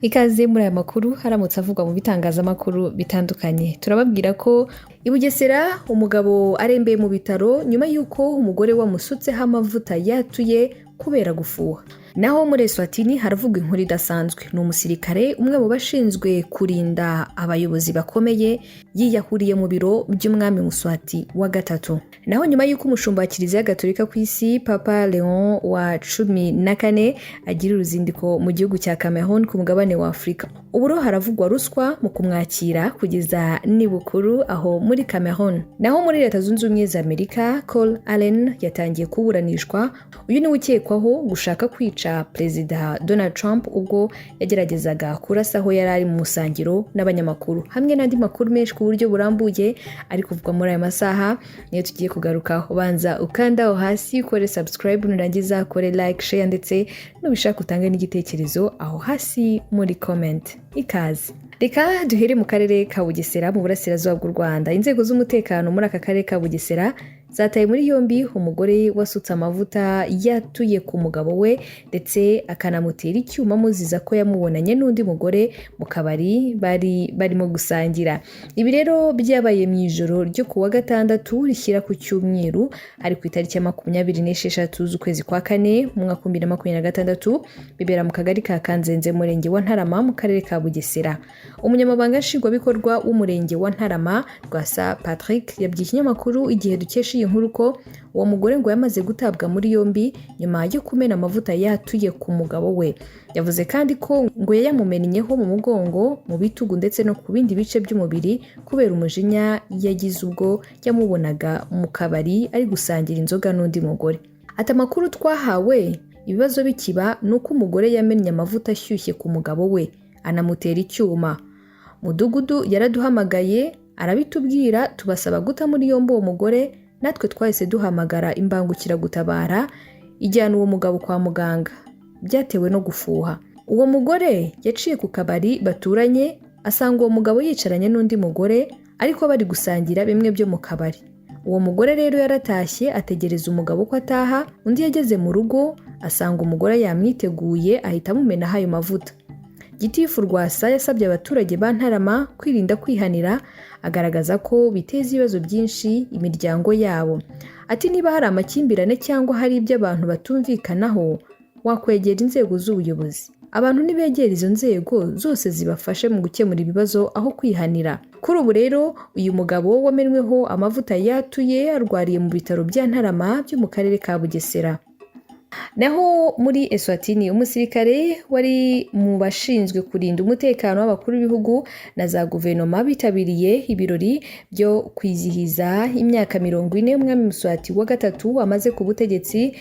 Ikaze muri aya makuru haramutse avugwa mu bitangazamakuru bitandukanye. Turababwira ko i Bugesera umugabo arembeye mu bitaro nyuma y'uko umugore wamusutseho amavuta yatuye kubera gufuha. Naho muri Eswatini haravugwa inkuru idasanzwe. Ni umusirikare umwe mu bashinzwe kurinda abayobozi bakomeye yiyahuriye mu biro by'umwami Muswati wa gatatu. Naho nyuma y'uko umushumba wa Kiliziya Gatolika ku isi Papa Leon wa 14 agira uruzinduko mu gihugu cya Cameroon ku mugabane wa Afurika. Uburo haravugwa ruswa mu kumwakira kugeza nibukuru aho muri Cameroon. Naho muri Leta Zunze Ubumwe za Amerika Cole Allen yatangiye kuburanishwa. Uyu ni ukekwaho gushaka kwica Perezida Donald Trump ubwo yageragezaga kurasa aho yari ari mu musangiro n'abanyamakuru, hamwe n'andi makuru menshi ku buryo burambuye ari kuvugwa muri aya masaha niyo tugiye kugarukaho. Banza ukanda aho hasi ukore subscribe, nurangiza ukore like, share ndetse nubishaka utange n'igitekerezo aho hasi muri comment. Ikaze. Reka duhere mu karere ka Bugesera mu burasirazuba bw'u Rwanda. Inzego z'umutekano muri aka karere ka Bugesera zataye muri yombi umugore wasutse amavuta yatuye ku mugabo we ndetse akanamutera icyuma muziza ko yamubonanye n'undi mugore mu kabari barimo gusangira. Ibi rero byabaye mu ijoro ryo kuwa gatandatu rishyira ku cyumweru ari ku itariki ya 26 z'ukwezi kwa kane mu mwaka wa 2026, bibera mu kagari ka Kanzenze murenge wa Ntarama mu karere ka Bugesera. Umunyamabanga nshingwabikorwa w'umurenge wa Ntarama Rwasa Patrick yabwiye ikinyamakuru Igihe dukesha iyi nkuru ko uwo mugore ngo yamaze gutabwa muri yombi nyuma yo kumena amavuta yatuye ku mugabo we. Yavuze kandi ko ngo yayamumennyeho mu mugongo, mu bitugu ndetse no ku bindi bice by'umubiri kubera umujinya yagize ubwo yamubonaga mu kabari ari gusangira inzoga n'undi mugore. Ati amakuru twahawe ibibazo bikiba nuko umugore yamennye amavuta ashyushye ku mugabo we anamutera icyuma. Mudugudu yaraduhamagaye arabitubwira, tubasaba guta muri yombi uwo mugore, natwe twahise duhamagara imbangukiragutabara ijyana uwo mugabo kwa muganga byatewe no gufuha. Uwo mugore yaciye ku kabari baturanye asanga uwo mugabo yicaranye n'undi mugore ariko bari gusangira bimwe byo mu kabari. Uwo mugore rero yaratashye ategereza umugabo ko ataha, undi yageze mu rugo asanga umugore yamwiteguye ahita amumenaho ayo mavuta. Gitifu Rwasa yasabye abaturage ba Ntarama kwirinda kwihanira, agaragaza ko biteza ibibazo byinshi imiryango yabo. Ati niba hari amakimbirane cyangwa hari ibyo abantu batumvikanaho wakwegera inzego z'ubuyobozi. Abantu nibegera izo nzego zose zibafashe mu gukemura ibibazo aho kwihanira. Kuri ubu rero uyu mugabo wamenweho amavuta yatuye arwariye mu bitaro bya Ntarama byo mu karere ka Bugesera. Naho muri Eswatini umusirikare wari mu bashinzwe kurinda umutekano w'abakuru b'ibihugu na za guverinoma bitabiriye ibirori byo kwizihiza imyaka 40 umwami Muswati wa gatatu amaze ku butegetsi.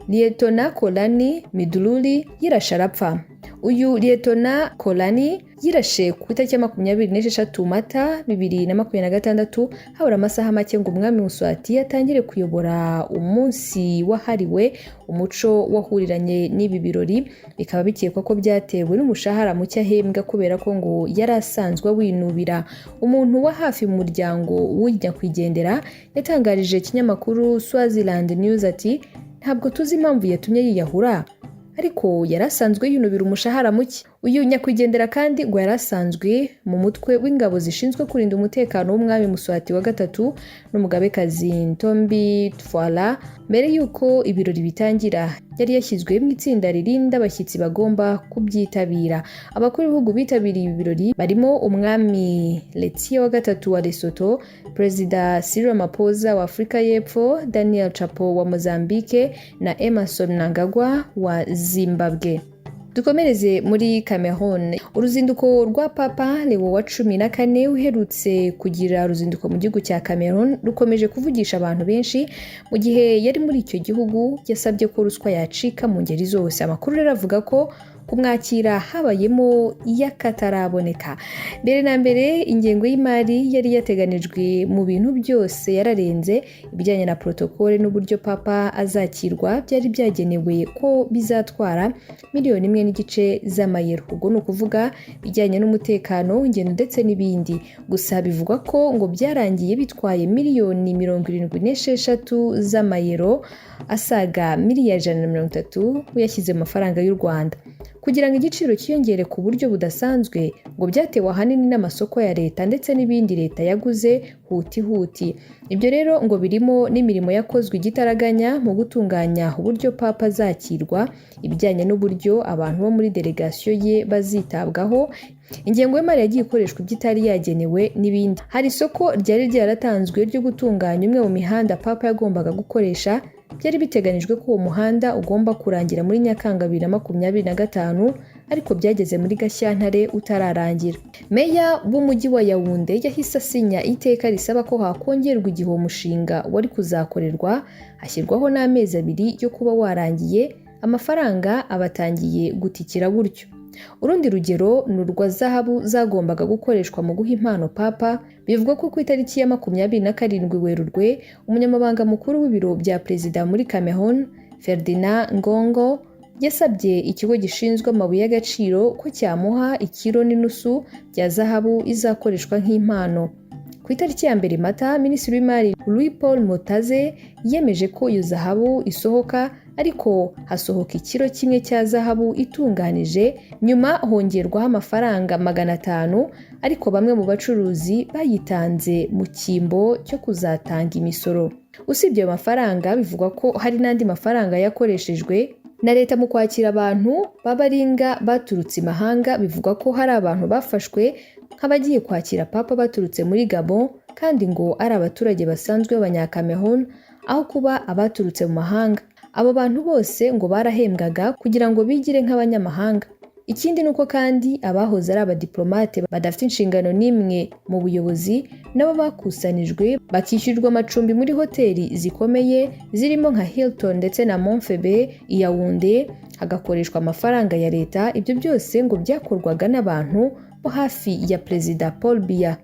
Lieutenant Kolani Midululi yirashe arapfa. Uyu Lieutenant Kolani yirashe ku itariki ya 26 Mata 2026 habura amasaha make ngo umwami Muswati yatangire kuyobora umunsi wahariwe umuco wahuriranye n'ibi birori. Bikaba bikekwa ko byatewe n'umushahara muke ahembwa kubera ko ngo yari asanzwe winubira. Umuntu wa hafi mu muryango w'Nyakwigendera yatangarije ikinyamakuru Swaziland News ati ntabwo tuzi impamvu yatumye yiyahura ariko yarasanzwe yinubira umushahara muke. Uyu Nyakwigendera kandi ngo yarasanzwe mu mutwe w'ingabo zishinzwe kurinda umutekano w'umwami Muswati wa gatatu n'umugabekazi Ntombi Tfwala. Mbere y'uko ibirori bitangira yari yashyizwe mu itsinda ririnda abashyitsi bagomba kubyitabira. Abakuru b'ibihugu bitabiriye ibi birori barimo umwami Letsie wa gatatu wa Lesotho, Perezida Cyril Ramaphosa wa Afurika y'Epfo, Daniel Chapo wa Mozambique na Emmerson Mnangagwa wa Zimbabwe. Dukomereze muri Cameroon. Uruzinduko rwa Papa Leo wa 14 uherutse kugira uruzinduko mu gihugu cya Cameroon rukomeje kuvugisha abantu benshi. Mu gihe yari muri icyo gihugu yasabye ko ruswa yacika mu ngeri zose. Amakuru rero avuga ko kumwakira habayemo yakataraboneka. Mbere na mbere ingengo y'imari yari yateganijwe mu bintu byose yararenze. Ibijyanye na protokole n'uburyo Papa azakirwa byari byagenewe ko bizatwara $1.5 z'amayero. Ubwo ni ukuvuga bijyanye n'umutekano, ingendo ndetse n'ibindi. Gusa bivugwa ko ngo byarangiye bitwaye $76 z'amayero asaga $130 uyashyize mu mafaranga y'u Rwanda. kugira ngo igiciro cyiyongere ku buryo budasanzwe ngo byatewe ahanini n'amasoko ya leta ndetse n'ibindi leta yaguze huti. Ibyo rero ngo birimo n'imirimo yakozwe igitaraganya mu gutunganya uburyo papa azakirwa, ibijyanye n'uburyo abantu bo muri delegasiyo ye bazitabwaho, ingengo y'imari yagiye ikoreshwa ibyo itari yagenewe n'ibindi. Hari isoko ryari ryaratanzwe ryo gutunganya umwe mu mihanda papa yagombaga gukoresha. Byari biteganijwe ko uwo muhanda ugomba kurangira muri Nyakanga 2025, ariko byageze muri Gashyantare utararangira. Meya w'umujyi wa Yaounde yahise asinya iteka risaba ko hakongerwa igihe uwo mushinga wari kuzakorerwa, hashyirwaho n'amezi 2 yo kuba warangiye, amafaranga abatangiye gutikira gutyo. Urundi rugero ni urwa zahabu zagombaga gukoreshwa mu guha impano papa. Bivugwa ko ku itariki ya 27 Werurwe umunyamabanga mukuru w'ibiro bya perezida muri Cameroon, Ferdinand Ngongo, yasabye ikigo gishinzwe amabuye y'agaciro ko cyamuha 1.5 kilo bya zahabu izakoreshwa nk'impano. Ku itariki ya 2 Mata, Minisitiri w'Imari Louis Paul Motaze yemeje ko iyo zahabu isohoka, ariko hasohoka 1 kilo cya zahabu itunganije, nyuma hongerwaho amafaranga 500, ariko bamwe mu bacuruzi bayitanze mu cyimbo cyo kuzatanga imisoro. Usibye ayo mafaranga, bivugwa ko hari n'andi mafaranga yakoreshejwe na leta mu kwakira abantu b'abaringa baturutse imahanga. Bivugwa ko hari abantu bafashwe nk'abagiye kwakira papa baturutse muri Gabon, kandi ngo ari abaturage basanzwe b'Abanyakameruni aho kuba abaturutse mu mahanga. Abo bantu bose ngo barahembwaga kugira ngo bigire nk'abanyamahanga. Ikindi nuko kandi abahoze ari abadiplomate badafite inshingano n'imwe mu buyobozi nabo bakusanijwe bakishyurwa amacumbi muri hoteli zikomeye zirimo nka Hilton ndetse na Montfebe i Yaounde, hagakoreshwa amafaranga ya leta. Ibyo byose ngo byakorwaga n'abantu bo hafi ya Perezida Paul Biya.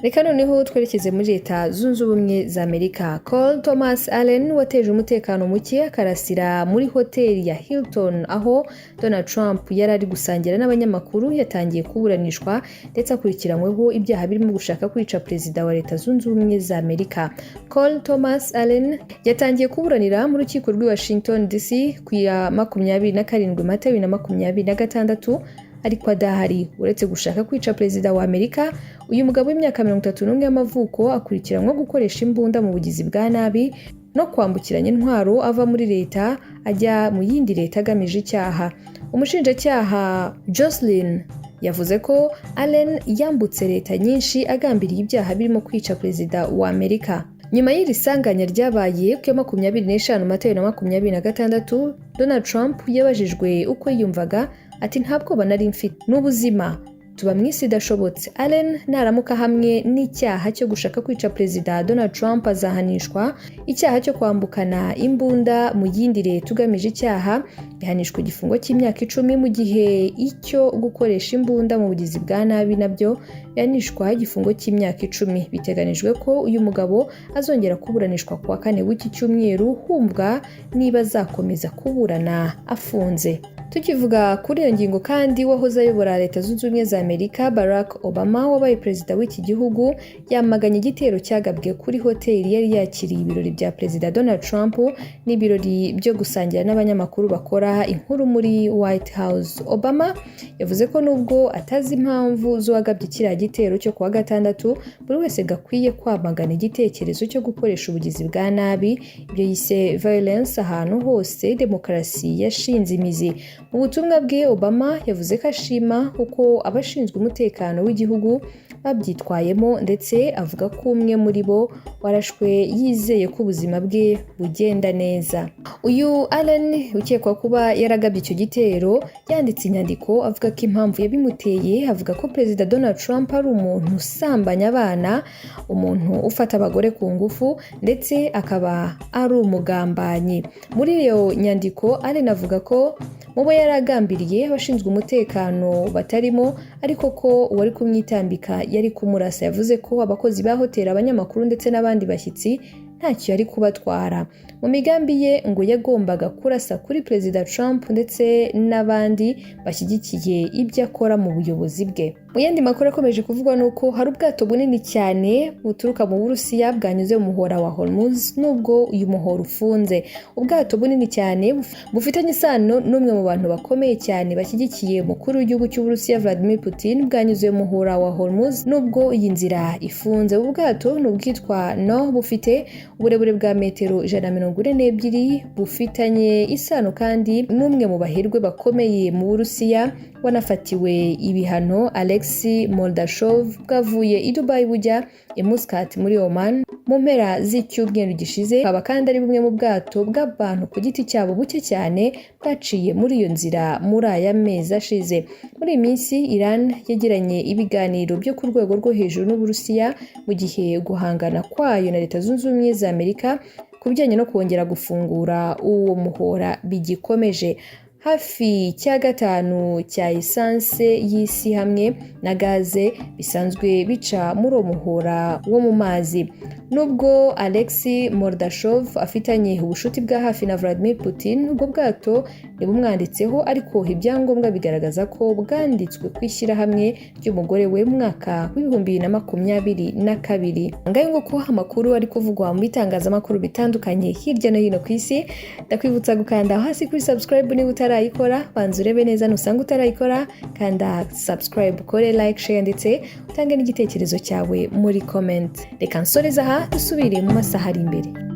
Reka noneho twerekeze muri Leta Zunze Ubumwe za Amerika. Cole Thomas Allen wateje umutekano muke akarasira muri hoteli ya Hilton aho Donald Trump yari ari gusangira n'abanyamakuru yatangiye kuburanishwa ndetse akurikiranyweho ibyaha birimo gushaka kwica perezida wa Leta Zunze Ubumwe za Amerika. Cole Thomas Allen yatangiye kuburanira mu rukiko rw'i Washington DC ku ya 27 Mata 2026, ariko adahari. Uretse gushaka kwica perezida wa Amerika, uyu mugabo w'imyaka 31 y'amavuko akurikiranwa gukoresha imbunda mu bugizi bwa nabi no kwambukiranya intwaro ava muri leta ajya mu yindi leta agamije icyaha. Umushinjacyaha Jocelyn yavuze ko Allen yambutse leta nyinshi agambiriye ibyaha birimo kwica perezida wa Amerika. Nyuma y'iri sanganya ryabaye ku ya 25 Mata 2026, Donald Trump yabajijwe uko yiyumvaga ati ntabwo banari mfite n'ubuzima, tuba mu isi idashobotse. Allen naramuka hamwe n'icyaha cyo gushaka kwica perezida Donald Trump azahanishwa icyaha cyo kwambukana imbunda mu yindi leta ugamije icyaha, yahanishwa igifungo cy'imyaka 10, mu gihe icyo gukoresha imbunda mu bugizi bwa nabi nabyo yahanishwa igifungo cy'imyaka 10. Biteganijwe ko uyu mugabo azongera kuburanishwa ku wa 4 w'iki cyumweru, humvwa niba azakomeza kuburana afunze. Tukivuga kuri iyo ngingo kandi, wahoze ayobora Leta Zunze Ubumwe za Amerika Barack Obama wabaye perezida w'iki gihugu yamaganye igitero cyagabwe kuri hoteli yari yakiriye ibirori bya perezida Donald Trump n'ibirori byo gusangira n'abanyamakuru bakora inkuru muri White House. Obama yavuze ko nubwo atazi impamvu z'uwagabye kiriya gitero cyo kuwa 6, buri wese gakwiye kwamagana igitekerezo cyo gukoresha ubugizi bwa nabi, ibyo yise violence ahantu hose demokarasi yashinze imizi. Mu butumwa bwe, Obama yavuze ko ashima uko abashinzwe umutekano w'igihugu babyitwayemo, ndetse avuga ko umwe muri bo warashwe yizeye ko ubuzima bwe bugenda neza. Uyu Allen ukekwa kuba yaragabye icyo gitero yanditse inyandiko avuga ko impamvu yabimuteye, avuga ko perezida Donald Trump ari umuntu usambanya abana, umuntu ufata abagore ku ngufu, ndetse akaba ari umugambanyi. Muri iyo nyandiko Allen avuga ko mubo yaragambiriye abashinzwe umutekano batarimo, ariko ko uwari kumwitambika yari kumurasa. Yavuze ko abakozi ba hoteli, abanyamakuru ndetse n'abandi bashyitsi ntacyo yari kubatwara. Mu migambi ye ngo yagombaga kurasa kuri Perezida Trump ndetse n'abandi bashyigikiye ibyo akora mu buyobozi bwe. Mu yandi makuru akomeje kuvugwa nuko hari ubwato bunini cyane buturuka mu Burusiya bwanyuze mu muhora wa Hormuz nubwo uyu muhora ufunze. Ubwato bunini cyane bufitanye isano n'umwe mu bantu bakomeye cyane bashyigikiye umukuru w'igihugu cy'Uburusiya Vladimir Putin bwanyuze mu muhora wa Hormuz nubwo iyi nzira ifunze. Ubu bwato n'ubwitwa No bufite uburebure bwa metero 142 bufitanye isano kandi n'umwe mu bahirwe bakomeye mu Burusiya wanafatiwe ibihano Alexei Moldashov bwavuye i Dubai bujya i Muscat muri Oman mu mpera z'icyumweru gishize. Aba kandi ari bumwe mu bwato bw'abantu ku giti cyabo buke cyane bwaciye muri iyo nzira muri aya mezi ashize. Muri iyi minsi Iran yagiranye ibiganiro byo ku rwego rwo hejuru n'Uburusiya mu gihe guhangana kwayo na Leta Zunze Ubumwe za Amerika ku bijyanye no kongera gufungura uwo muhora bigikomeje. Hafi cya gatanu cya esanse y'isi hamwe na gaze bisanzwe bica muri uwo muhora wo mu mazi. Nubwo Alexei Moldashov afitanye ubushuti bwa hafi na Vladimir Putin, ubwo bwato ntibumwanditseho ariko ibyangombwa bigaragaza ko bwanditswe ku ishyirahamwe ry'umugore we mu mwaka w'2022. Ngayo nguko amakuru ari kuvugwa mu bitangazamakuru bitandukanye hirya no hino ku isi. Ndakwibutsa gukanda hasi kuri subscribe niba utarayikora, banza urebe neza nusanga utarayikora, kanda subscribe, ukore like, share ndetse utange n'igitekerezo cyawe muri comment. Reka nsoreza aha dusubire mu masaha ari imbere.